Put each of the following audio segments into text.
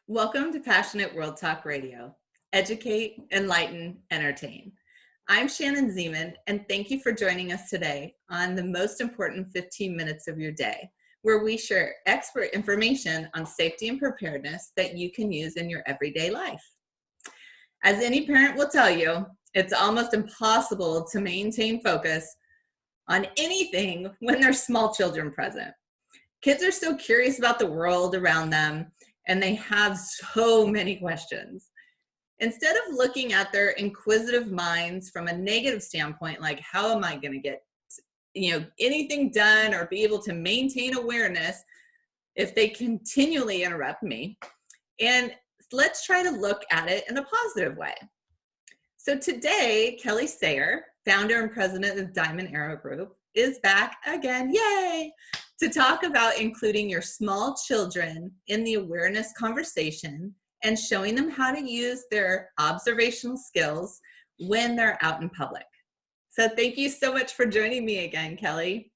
Welcome to Passionate World Talk Radio. Educate, enlighten, entertain. I'm Shannon Zeman, and thank you for joining us today on the most important 15 minutes of your day, where we share expert information on safety and preparedness that you can use in your everyday life. As any parent will tell you, it's almost impossible to maintain focus on anything when there's small children present. Kids are so curious about the world around them, and they have so many questions. Instead of looking at their inquisitive minds from a negative standpoint, like how am I going to get anything done or be able to maintain awareness if they continually interrupt me, and let's try to look at it in a positive way. So today, Kelly Sayre, founder and president of Diamond Arrow Group, is back again, yay, to talk about including your small children in the awareness conversation and showing them how to use their observational skills when they're out in public. So thank you so much for joining me again, Kelly.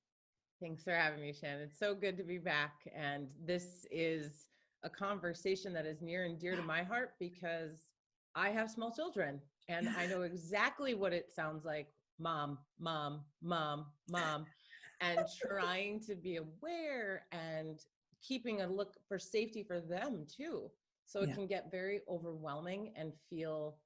Thanks for having me, Shannon. It's so good to be back. And this is a conversation that is near and dear to my heart because I have small children and I know exactly what it sounds like. Mom, mom, mom, mom, and trying to be aware and keeping a look for safety for them too. So it can get very overwhelming and feel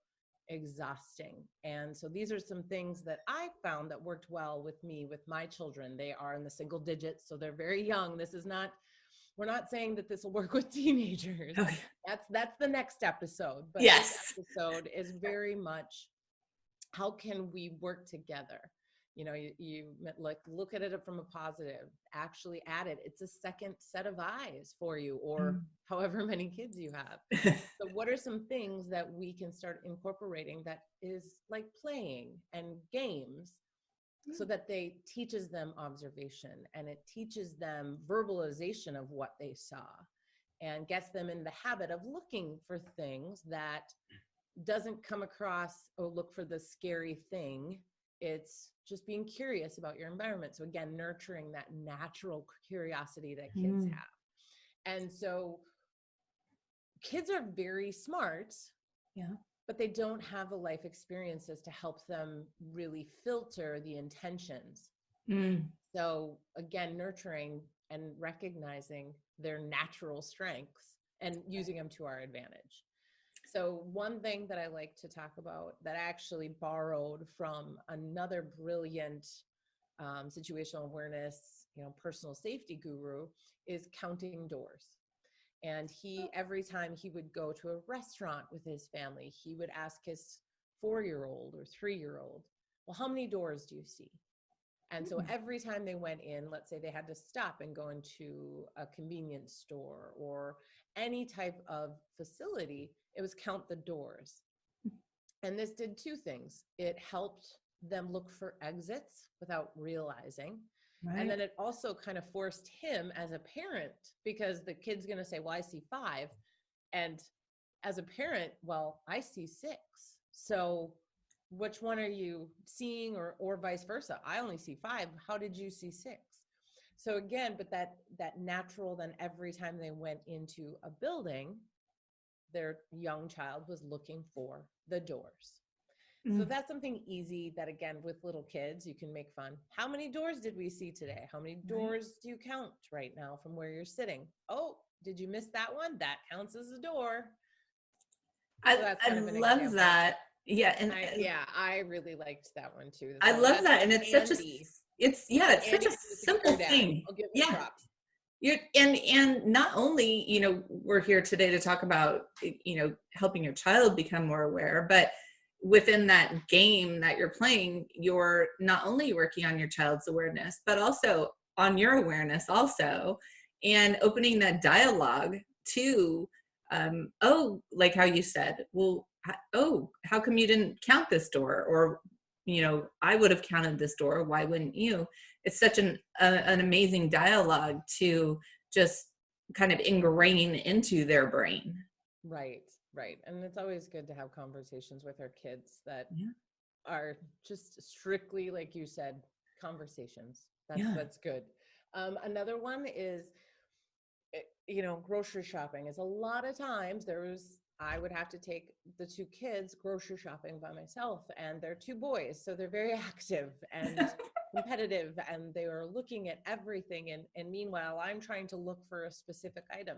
exhausting. And so these are some things that I found that worked well with me, with my children. They are in the single digits, so they're very young. This is not, we're not saying that this will work with teenagers. Okay. That's the next episode. But yes, this episode is very much, how can we work together? You know, you like look at it from a positive, actually add it. It's a second set of eyes for you, or however many kids you have. So what are some things that we can start incorporating that is like playing and games so that they teaches them observation and it teaches them verbalization of what they saw and gets them in the habit of looking for things that doesn't come across, oh, look for the scary thing. It's just being curious about your environment. So again, nurturing that natural curiosity that kids have. And so kids are very smart, but they don't have the life experiences to help them really filter the intentions. So again, nurturing and recognizing their natural strengths and using them to our advantage. So one thing that I like to talk about that I actually borrowed from another brilliant situational awareness, personal safety guru is counting doors. And every time he would go to a restaurant with his family, he would ask his 4-year-old or 3-year-old, well, how many doors do you see? And so every time they went in, let's say they had to stop and go into a convenience store or any type of facility, it was count the doors. And this did two things. It helped them look for exits without realizing. Right. And then it also kind of forced him as a parent, because the kid's going to say, well, I see 5. And as a parent, well, I see 6. So which one are you seeing, or vice versa? I only see 5. How did you see 6? So again, but that natural, then every time they went into a building, their young child was looking for the doors. So that's something easy that, again, with little kids, you can make fun. How many doors did we see today? How many doors do you count right now from where you're sitting? Oh, did you miss that one? That counts as a door. So I love that. Yeah. And I really liked that one too. I love that. And it's such a simple thing. I'll give you props. And not only, we're here today to talk about, helping your child become more aware, but within that game that you're playing, you're not only working on your child's awareness, but also on your awareness also, and opening that dialogue to, like how you said, well, how come you didn't count this door? Or, I would have counted this door. Why wouldn't you? It's such an amazing dialogue to just kind of ingrain into their brain. Right. And it's always good to have conversations with our kids that are just strictly, like you said, conversations. That's good. Another one is grocery shopping is a lot of times I would have to take the two kids grocery shopping by myself, and they're two boys. So they're very active and competitive, and they are looking at everything. And meanwhile, I'm trying to look for a specific item.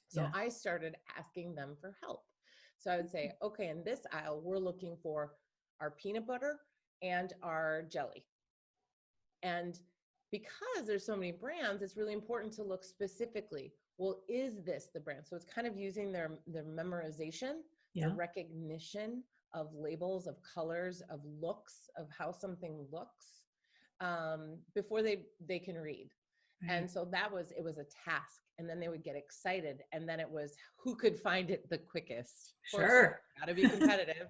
So I started asking them for help. So I would say, okay, in this aisle, we're looking for our peanut butter and our jelly. And because there's so many brands, it's really important to look specifically. Well, is this the brand? So it's kind of using their memorization, their recognition of labels, of colors, of looks, of how something looks, before they can read. Right. And so it was a task. And then they would get excited. And then it was who could find it the quickest. Sure. Got to be competitive.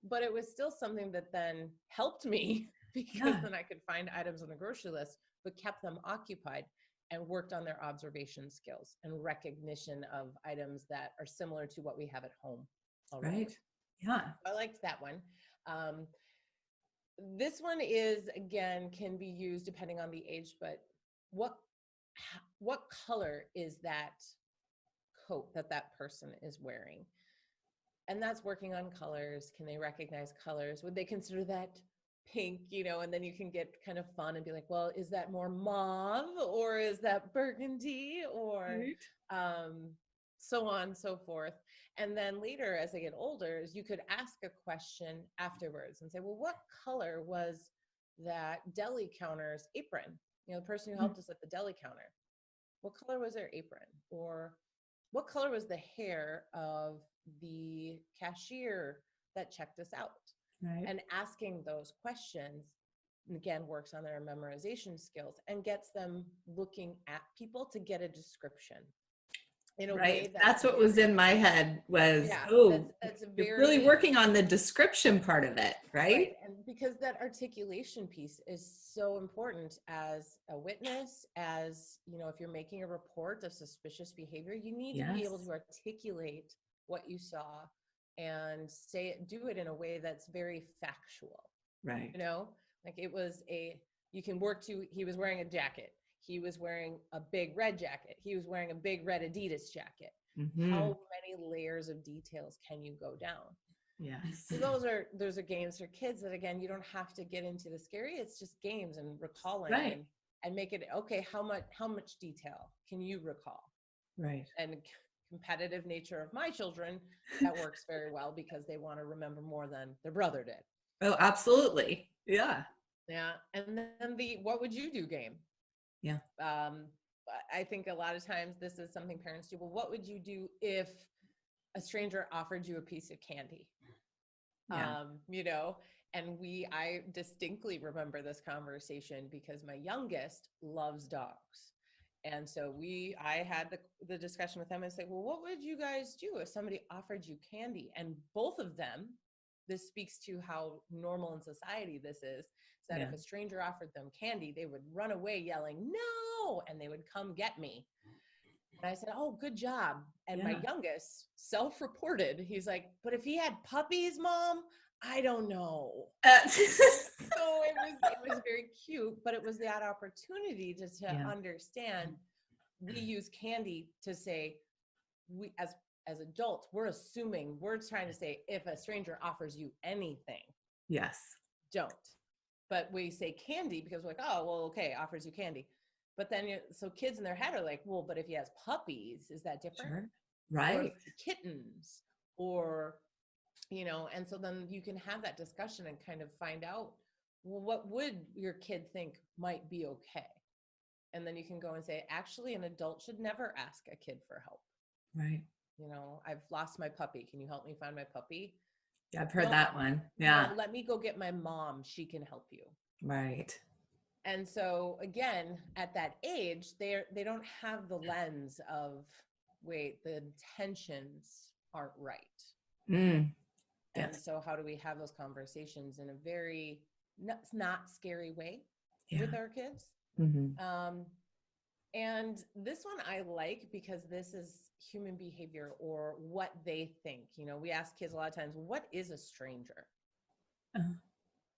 But it was still something that then helped me, because then I could find items on the grocery list, but kept them occupied and worked on their observation skills and recognition of items that are similar to what we have at home already. Right. Yeah. I liked that one. This one is, again, can be used depending on the age, but what color is that coat that person is wearing? And that's working on colors. Can they recognize colors? Would they consider that pink, and then you can get kind of fun and be like, well, is that more mauve, or is that burgundy, or so on and so forth. And then later, as they get older, you could ask a question afterwards and say, well, what color was that deli counter's apron? The person who helped us at the deli counter, what color was their apron? Or what color was the hair of the cashier that checked us out? Right. And asking those questions, again, works on their memorization skills and gets them looking at people to get a description. In a way that's what was in my head was, that's you're really working on the description part of it, right? And because that articulation piece is so important as a witness, as, if you're making a report of suspicious behavior, you need to be able to articulate what you saw and do it in a way that's very factual. Right. Like it was you can work to, he was wearing a jacket. He was wearing a big red jacket. He was wearing a big red Adidas jacket. Mm-hmm. How many layers of details can you go down? Yes. So those are games for kids that, again, you don't have to get into the scary. It's just games and recalling and make it, okay, how much detail can you recall? Right. And competitive nature of my children, that works very well because they want to remember more than their brother did. Oh, absolutely. Yeah. Yeah. And then the what would you do game. Yeah. I think a lot of times this is something parents do. Well, what would you do if a stranger offered you a piece of candy? Yeah. And I distinctly remember this conversation because my youngest loves dogs. And so I had the discussion with them and say, well, what would you guys do if somebody offered you candy? And both of them, this speaks to how normal in society this is, that if a stranger offered them candy, they would run away yelling, no, and they would come get me. And I said, oh, good job. And my youngest self-reported, he's like, but if he had puppies, Mom, I don't know. So it was very cute, but it was that opportunity to understand. We use candy to say, we as adults, we're trying to say, if a stranger offers you anything, don't. But we say candy because we're like, oh, well, okay, offers you candy. But then, so kids in their head are like, well, but if he has puppies, is that different? Sure. Right. Or kittens, or, and so then you can have that discussion and kind of find out, well, what would your kid think might be okay? And then you can go and say, actually, an adult should never ask a kid for help. Right. I've lost my puppy. Can you help me find my puppy? Yeah, I've heard that one. Yeah. No, let me go get my mom. She can help you. Right. And so again, at that age, they don't have the lens of, wait, the intentions aren't right. And so how do we have those conversations in a very not scary way with our kids? Mm-hmm. And this one I like because this is human behavior or what they think. We ask kids a lot of times, what is a stranger?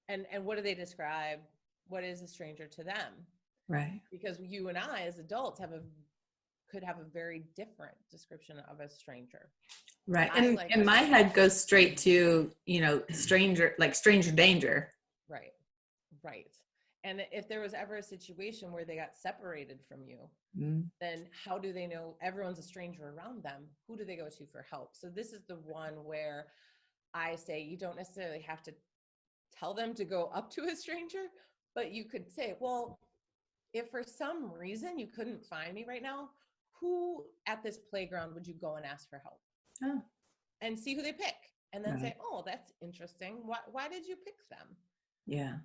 And what do they describe? What is a stranger to them? Right. Because you and I as adults have a could have a very different description of a stranger. Right. I And like and my head goes straight to, stranger, like stranger danger. Right. Right. And if there was ever a situation where they got separated from you, then how do they know everyone's a stranger around them? Who do they go to for help? So this is the one where I say you don't necessarily have to tell them to go up to a stranger, but you could say, well, if for some reason you couldn't find me right now, who at this playground would you go and ask for help? Oh. And see who they pick. And then Right. say, oh, that's interesting. Why did you pick them? Yeah.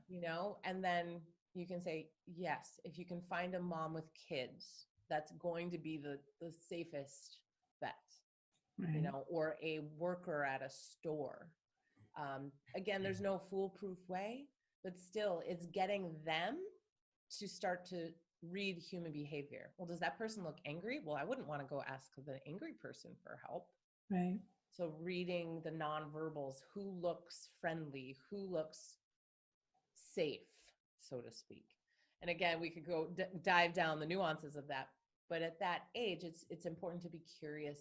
And then you can say, yes, if you can find a mom with kids, that's going to be the safest bet, Right. or a worker at a store. Again, there's no foolproof way, but still it's getting them to start to read human behavior. Well, does that person look angry? Well, I wouldn't want to go ask the angry person for help. Right. So reading the nonverbals, who looks friendly, who looks safe, so to speak. And again, we could go dive down the nuances of that. But at that age, it's important to be curious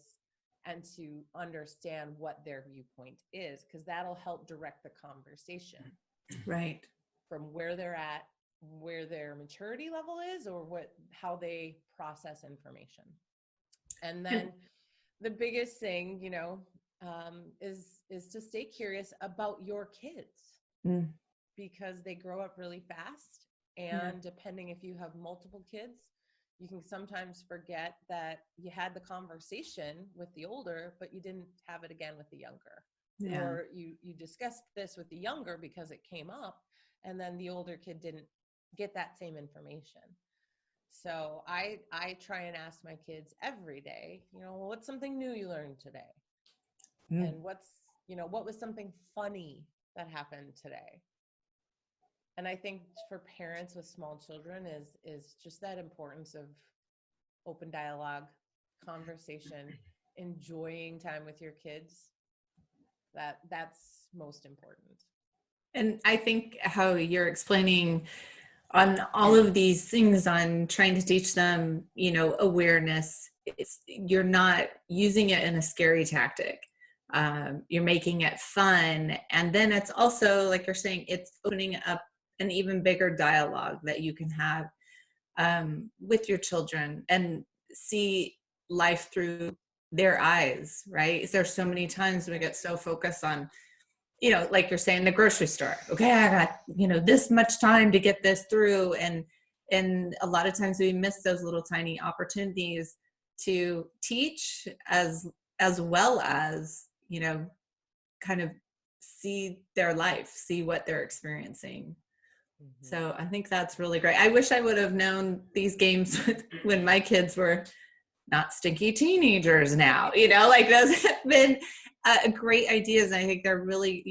and to understand what their viewpoint is, because that'll help direct the conversation. Right. From where they're at, where their maturity level is, or how they process information. And then the biggest thing, is to stay curious about your kids, because they grow up really fast. And depending if you have multiple kids, you can sometimes forget that you had the conversation with the older, but you didn't have it again with the younger. Yeah. Or you discussed this with the younger because it came up, and then the older kid didn't get that same information. So I try and ask my kids every day, what's something new you learned today? And what was something funny that happened today? And I think for parents with small children is just that importance of open dialogue, conversation, enjoying time with your kids. That's most important. And I think how you're explaining on all of these things, on trying to teach them, awareness, you're not using it in a scary tactic. You're making it fun. And then it's also, like you're saying, it's opening up an even bigger dialogue that you can have with your children and see life through their eyes, right? There's so many times we get so focused on, like you're saying, the grocery store. Okay, I got, this much time to get this through. And a lot of times we miss those little tiny opportunities to teach as well as, kind of see their life, see what they're experiencing. So I think that's really great. I wish I would have known these games when my kids were not stinky teenagers now, like those have been great ideas. And I think they're really,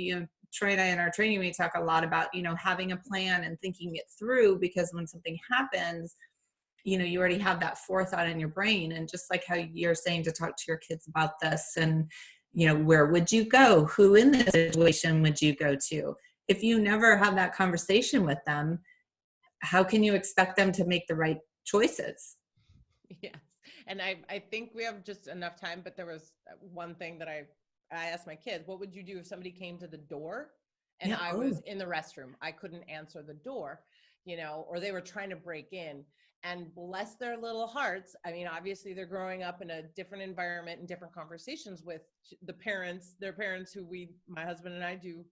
Troy and I in our training, we talk a lot about, having a plan and thinking it through, because when something happens, you already have that forethought in your brain. And just like how you're saying to talk to your kids about this, and, where would you go? Who in this situation would you go to? If you never have that conversation with them, how can you expect them to make the right choices? Yes. And I think we have just enough time, but there was one thing that I asked my kids, what would you do if somebody came to the door and I was in the restroom? I couldn't answer the door, or they were trying to break in. And bless their little hearts, I mean, obviously they're growing up in a different environment and different conversations with their parents who my husband and I do,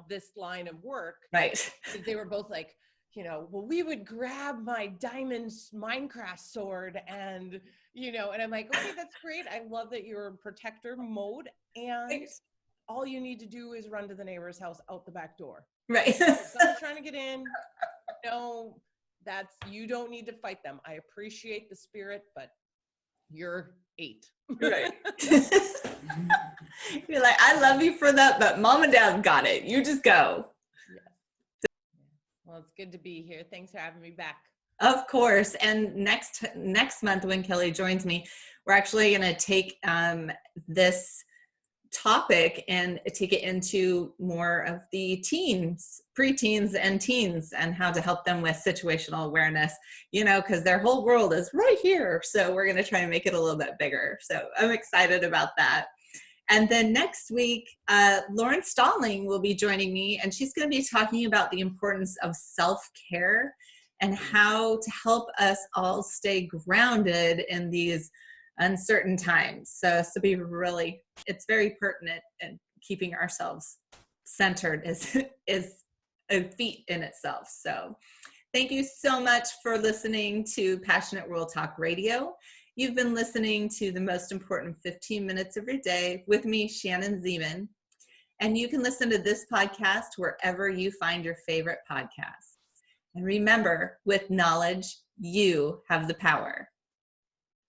this line of work. Right. They were both like, well, we would grab my diamond Minecraft sword and, and I'm like, okay, that's great. I love that you're in protector mode, and all you need to do is run to the neighbor's house out the back door. Right. Someone's trying to get in. No, you don't need to fight them. I appreciate the spirit, but you're 8. Right. You're like, I love you for that, but mom and dad got it. You just go. Yeah. Well, it's good to be here. Thanks for having me back. Of course. And next month when Kelly joins me, we're actually going to take this topic and take it into more of the teens, preteens and teens, and how to help them with situational awareness, because their whole world is right here. So we're going to try and make it a little bit bigger. So I'm excited about that. And then next week, Lauren Stalling will be joining me, and she's going to be talking about the importance of self-care and how to help us all stay grounded in these uncertain times. So it's very pertinent, and keeping ourselves centered is a feat in itself. So thank you so much for listening to Passionate World Talk Radio. You've been listening to the most important 15 minutes of your day with me, Shannon Zeman. And you can listen to this podcast wherever you find your favorite podcasts. And remember, with knowledge, you have the power.